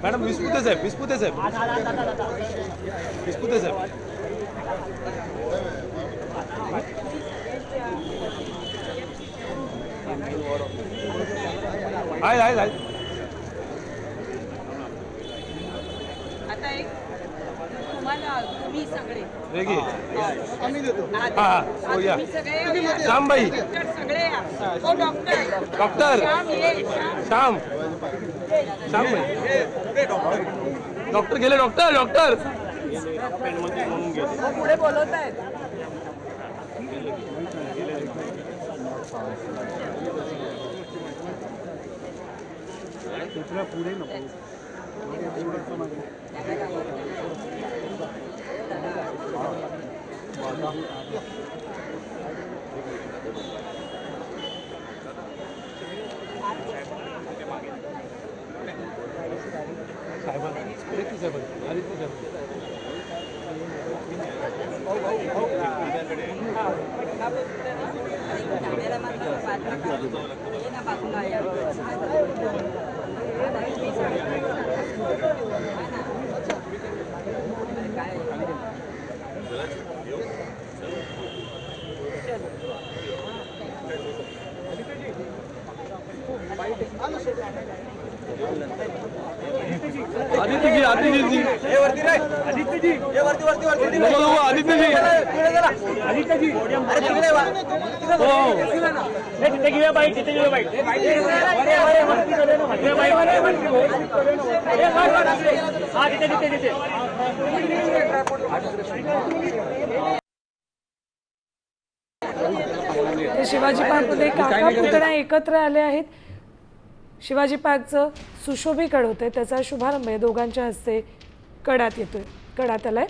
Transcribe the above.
Madam Vispute साहेब, विस्पुते साहेब, विस्पुते साहेब. आहे आहे आहे. आता एक तुम्हाला तुम्ही सगळे रेगी आम्ही देतो. हां हो या. तुम्ही सगळे श्यामबाई, डॉक्टर सगळे या. हो डॉक्टर डॉक्टर श्याम ये श्याम. श्याम, श्याम डॉक्टर गेले. डॉक्टर डॉक्टर पुढे बोलवत आहेत. पुढे नको. आदित्य जी, आदित्य जी, हे वरती रे. आदित्य जी, हे वरती वरती वरती. आदित्य जी, आदित्य जी, अरे तिकडे वा. हो हे तिथे घेऊया बाईक, तिथे घेऊया बाईक. हा तिथे तिथे तिथे. शिवाजी पार्कमध्ये काका पुतण्या एकत्र आले आहेत. शिवाजी पार्कचं सुशोभीकरण होतंय, त्याचा शुभारंभ दोघांच्या हस्ते कडात येतोय. कडात आलाय